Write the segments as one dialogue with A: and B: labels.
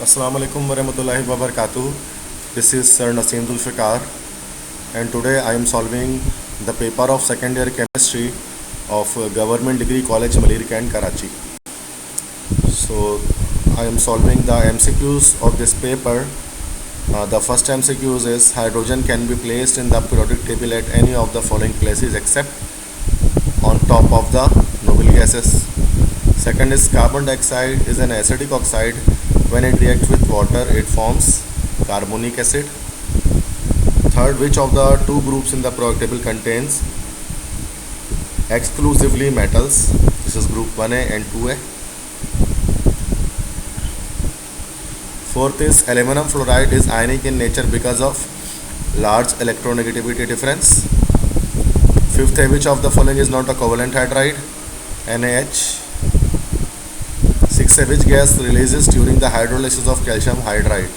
A: Assalamu alaikum warahmatullahi wabarakatuh. This is Sir Naseem Zulfikar, and today I am solving the paper of second year chemistry of Government Degree College Malir Cant, Karachi. So I am solving the MCQs of this paper. The first MCQs is hydrogen can be placed in the periodic table at any of the following places except on top of the noble gases. Second is carbon dioxide is an acidic oxide. When it reacts with water, it forms carbonic acid. Third, which of the two groups in the periodic table contains exclusively metals? This is group 1A and 2A. Fourth is aluminum fluoride is ionic in nature because of large electronegativity difference. Fifth, which of the following is not a covalent hydride? NaH. Sixth, which gas releases during the hydrolysis of calcium hydride?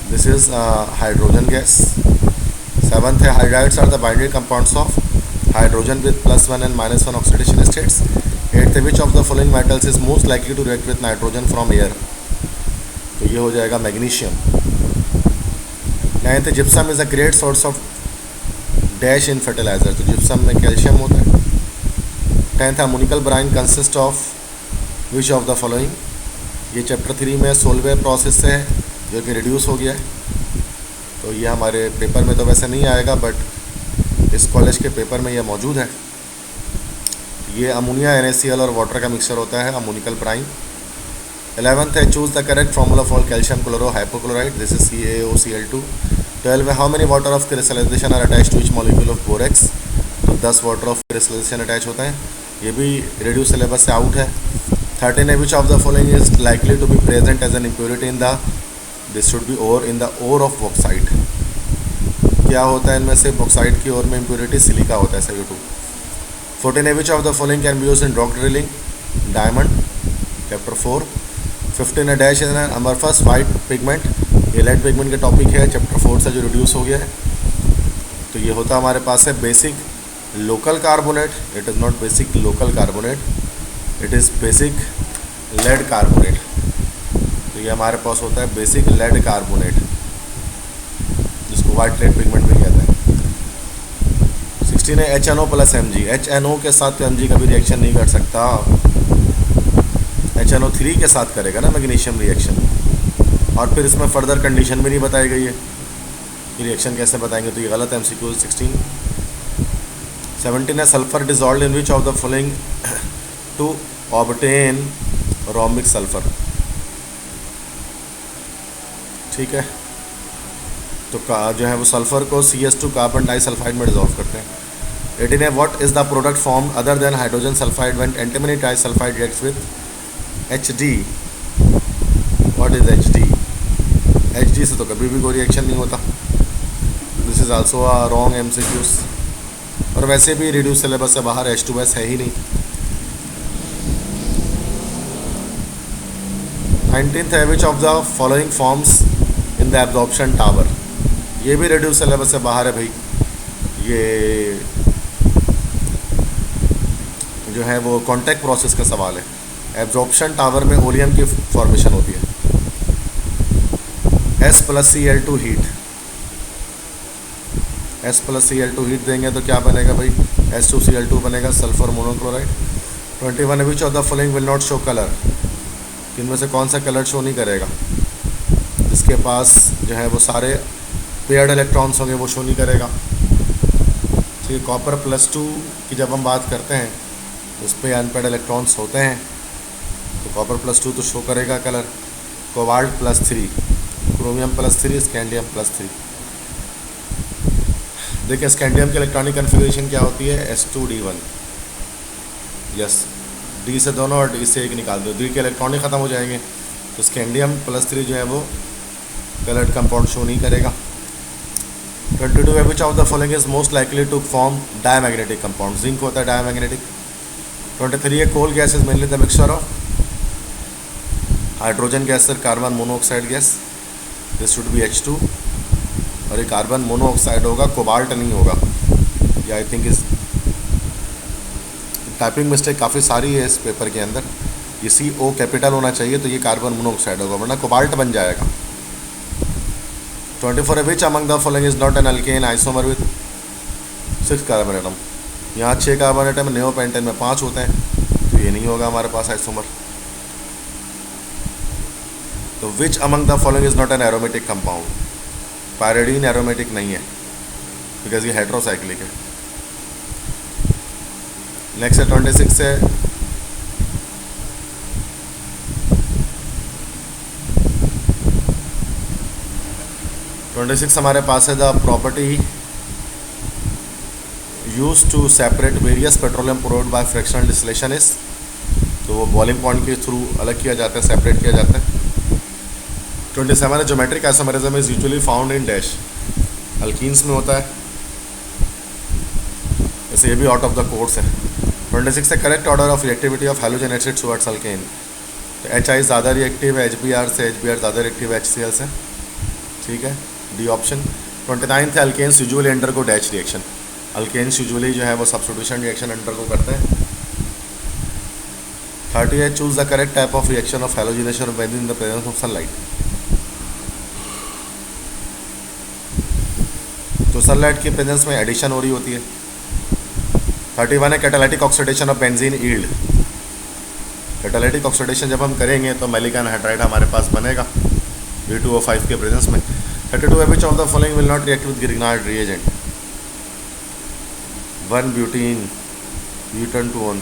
A: This is hydrogen gas. Seventh, hydrides are the binary compounds of hydrogen with +1 and -1 oxidation states. Eighth, which of the following metals is most likely to react with nitrogen from air? तो ये हो जाएगा magnesium. Ninth, gypsum is a great source of dash in fertilizer. तो gypsum में calcium होता है. Tenth, ammoniacal brine consist of which of the following? ये chapter 3 में सोलवे प्रोसेस से है जो कि रिड्यूस हो गया है. तो ये हमारे पेपर में तो वैसे नहीं आएगा, बट इस कॉलेज के पेपर में ये मौजूद है. ये अमोनिया NaCl और वाटर का मिक्सचर होता है, अमोनिकल ब्राइन. 11th है choose the correct formula for calcium chloro hypochloride. This is CaOCl2. 12 है how many water of crystallisation are attach to each molecule of borax? तो 10 वाटर ऑफ क्रिस्टलाइजेशन अटैच होते हैं. ये भी radio syllabus से out है. 13 है which of the following is likely to be present as an impurity in the, this should be ore, in the ore of bauxite. क्या होता है इनमें से? बॉक्साइट की ओर में इम्प्योरिटी सिलिका होता है, SiO2. 14 है which of the following can be used in rock drilling? Diamond, chapter 4. 15 है dash is an amorphous white pigment. ये लाइट पिगमेंट का टॉपिक है चैप्टर 4 से जो रिड्यूस हो गया है. तो ये होता हमारे पास है basic local carbonate. It is not basic local carbonate, it is basic lead carbonate. तो ये हमारे पास होता है बेसिक लेड कार्बोनेट, जिसको वाइट लेड पिगमेंट भी कहते हैं. 16 है HNO + Mg. HNO के साथ तो Mg कभी रिएक्शन नहीं कर सकता. HNO3 के साथ करेगा ना मैग्नीशियम रिएक्शन. और फिर इसमें फर्दर कंडीशन भी नहीं बताई गई है कि रिएक्शन कैसे बताएंगे, तो ये गलत है. MCQ 16. 17 है sulphur dissolve in which of the following to obtain rhombic sulphur. ठीक है, तो जो है वो सल्फर को CH2 कार्बन डाइसल्फाइड में डिजॉल्व करते हैं. 18 है what is the product form other than hydrogen sulphide when antimony disulphide reacts with HD? What is HD? HD से तो कभी भी कोई रिएक्शन नहीं होता. This is also a wrong MCQs. और वैसे भी रिड्यूस सिलेबस से बाहर H2S है ही नहीं. 19th है which of the following forms in the absorption tower? ये भी रिड्यूस सिलेबस से बाहर है भाई. ये जो है वो कॉन्टैक्ट प्रोसेस का सवाल है. एब्जॉर्प्शन टावर में ओलियम की फॉर्मेशन होती है. S+Cl2 heat. S+Cl2 हीट देंगे तो क्या बनेगा भाई? S2Cl2 बनेगा, sulphur monochloride. 21 which of the following will not show colour? इनमें से कौन सा कलर शो नहीं करेगा? जिसके पास जो है वो सारे पेयर्ड इलेक्ट्रॉन्स होंगे वो शो नहीं करेगा. ठीक है, कॉपर +2 की जब हम बात करते हैं उस पर अनपेयर्ड इलेक्ट्रॉन्स होते हैं, तो कॉपर +2 तो शो करेगा कलर. Cobalt +3, chromium +3, scandium +3. देखिए स्कैंडियम की इलेक्ट्रॉनिक कन्फिग्रेशन क्या होती है? S2D1. यस, D से दोनों और D से एक निकाल दो, D के इलेक्ट्रॉन ही ख़त्म हो जाएंगे. तो स्कैंडियम +3 जो है वो कलर्ड कंपाउंड शो नहीं करेगा. 22 है which of the following is most likely to form diamagnetic compound? Zinc होता है डायमैग्नेटिक. 23 है coal gas is mainly the mixture of hydrogen gas और carbon monoxide gas. This should be H2. और ये carbon monoxide होगा, cobalt नहीं होगा. ये I think is typing mistake काफ़ी सारी है इस पेपर के अंदर. ये CO कैपिटल होना चाहिए, तो ये कार्बन मोनोऑक्साइड होगा, वरना कोबाल्ट बन जाएगा। 24 है which among the following is not an alkane isomer with 6 carbon atom. यहाँ 6 कार्बन एटम, नेओपेंटेन में 5 होते हैं, तो ये नहीं होगा हमारे पास आइसोमर। तो which among the following is not an aromatic compound. Pyridine aromatic नहीं है बिकॉज ये हेट्रोसाइक्लिक है। नेक्स्ट है 26 है हमारे पास है the property use to separate various petroleum product by fractional distillation is. तो वो बॉइलिंग पॉइंट के थ्रू अलग किया जाता है, सेपरेट किया जाता है। 27 है geometric isomerism is usually found in dash. Alkenes में होता है, ऐसे ये भी आउट ऑफ द कोर्स है। 26 है correct order of reactivity of halogen acid towards alkane. तो HI ज़्यादा रिएक्टिव है HBr से, HBr ज़्यादा रिएक्टिव है HCl से, ठीक है, डी ऑप्शन। 29 है alkenes usually undergo dash reaction. Alkenes usually जो है वो सब्स्टिट्यूशन रिएक्शन अंडरगो करते हैं। 30 है choose the correct type of reaction of halogenation of benzene in the presence of sunlight. तो सनलाइट की प्रेजेंस में एडिशन हो रही होती है। 31 है catalytic oxidation of benzene yield. Catalytic oxidation जब हम करेंगे तो मैलिकन हाइड्राइड हमारे पास बनेगा B2O5 के प्रेजेंस में। 32 है which of the following will not react with Grignard reagent. 1 butene, butane 2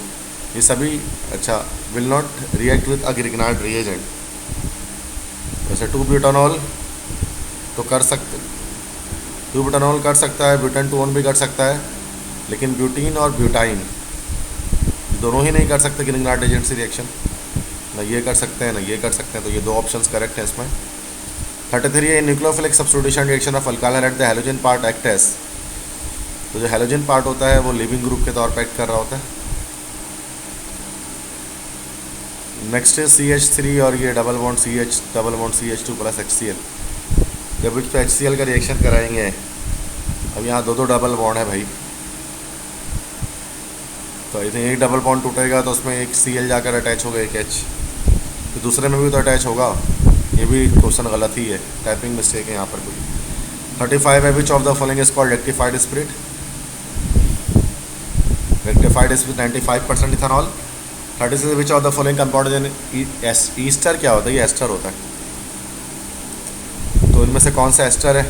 A: ये सभी अच्छा will not react with a Grignard reagent. वैसे 2 ब्यूटानॉल तो कर सकते, 2 ब्यूटानॉल कर सकता है, ब्यूटेन 2 भी कर सकता है, लेकिन ब्यूटीन और ब्यूटाइन दोनों ही नहीं कर सकते ग्रिग्नार्ड एजेंट से रिएक्शन, ना ये कर सकते हैं ना ये कर सकते हैं, तो ये 2 ऑप्शंस करेक्ट हैं इसमें। 33 है nucleophilic substitution reaction of alkyl at the halogen part act as. तो जो हैलोजन पार्ट होता है वो लिविंग ग्रुप के तौर पर एक्ट कर रहा होता है। नेक्स्ट है CH3 और ये double bond CH2 plus HCl। जब इस पे HCl का रिएक्शन कराएंगे, अब यहाँ 2 डबल बॉन्ड है भाई, तो आई थिंक एक डबल बॉन्ड टूटेगा तो उसमें एक Cl जाकर अटैच होगा, एक H, तो दूसरे में भी तो अटैच होगा। ये भी क्वेश्चन गलत ही है, टाइपिंग मिस्टेक है यहाँ पर कोई। 35 है which of the following is called rectified spirit. Rectified spirit 95% ethanol. 36 which of the following compound in Easter क्या होता है, ये एस्टर होता है, तो इनमें से कौन सा एस्टर है।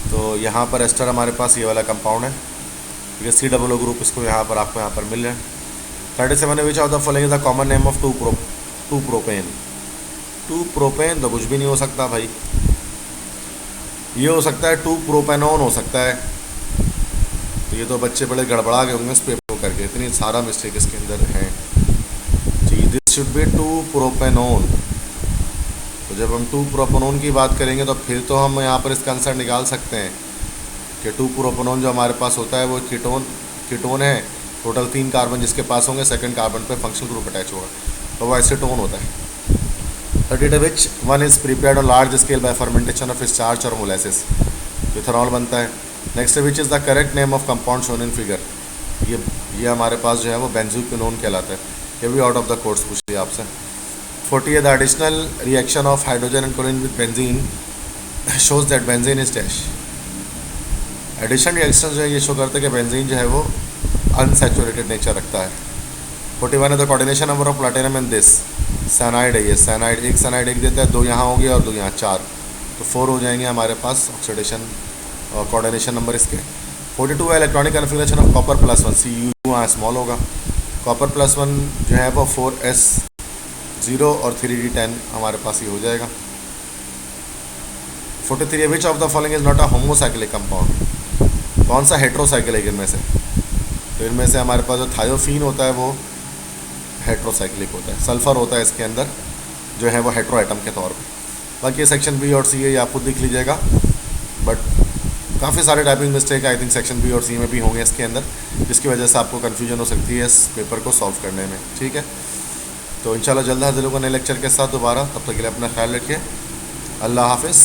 A: तो यहाँ पर एस्टर हमारे पास ये वाला कंपाउंड है, ठीक है, COO ग्रुप, इसको यहाँ पर आपको यहाँ पर मिल रहा है। 37 विच of the following is the common name of 2 propane. 2 propane तो कुछ भी नहीं हो सकता भाई, ये हो सकता है 2 प्रोपेनॉन हो सकता है। तो ये तो बच्चे बड़े गड़बड़ा गए होंगे इस पेपर को करके, इतनी सारा मिस्टेक इसके अंदर है। जी दिस शुड बी 2 प्रोपेनॉन। तो जब हम 2 प्रोपेनॉन की बात करेंगे तो फिर तो हम यहाँ पर इसका आंसर निकाल सकते हैं कि 2 प्रोपेनॉन जो हमारे पास होता है वो कीटोन है, टोटल 3 कार्बन जिसके पास होंगे, सेकंड कार्बन पे फंक्शनल ग्रुप अटैच होगा, तो वो एसीटोन होता है। 32 which one is prepared on large scale bye fermentation of starch और मोलेसिस। इथेनॉल बनता है। Next which is the correct name of compound shown in figure. ये हमारे पास जो है वो बेंजोक्विनोन कहलाता है, ये भी आउट ऑफ द कोर्स पूछ लिया आपसे। 40 है the additional reaction of hydrogen and chlorine with benzene shows that benzene is dash. Addition reaction जो है ये शो करते हैं कि बेंजीन जो है वो अनसैचुरेटेड नेचर रखता है। 41 है the coordination number of platinum in this. Cyanide है ये, साइनाइड एक देता है, 2 यहाँ हो गया और 2 यहाँ, 4, तो 4 हो जाएंगे हमारे पास ऑक्सीडेशन और कोऑर्डिनेशन नंबर इसके। 42 है electronic configuration of copper +1। CU यहाँ स्मॉल होगा, कॉपर +1 जो है वो 4s0 और 3d10 हमारे पास ये हो जाएगा। 43 है which of the following is not a homocyclic compound. कौन सा हेट्रोसाइक्लिक इनमें से। तो इनमें से हमारे पास जो थायोफीन होता है वो हेट्रोसाइक्लिक होता है, सल्फर होता है इसके अंदर जो है वो हेट्रो एटम के तौर पे। बाकी सेक्शन B और C है, ये आप खुद देख लीजिएगा, बट काफ़ी सारे typing mistake I think section B और C में भी होंगे इसके अंदर, जिसकी वजह से आपको कन्फ्यूजन हो सकती है इस पेपर को सॉल्व करने में, ठीक है। तो इंशाल्लाह जल्द हाजिर होगा नए लेक्चर के साथ दोबारा, तब तक के लिए अपना ख्याल रखिए। अल्लाह हाफिज़।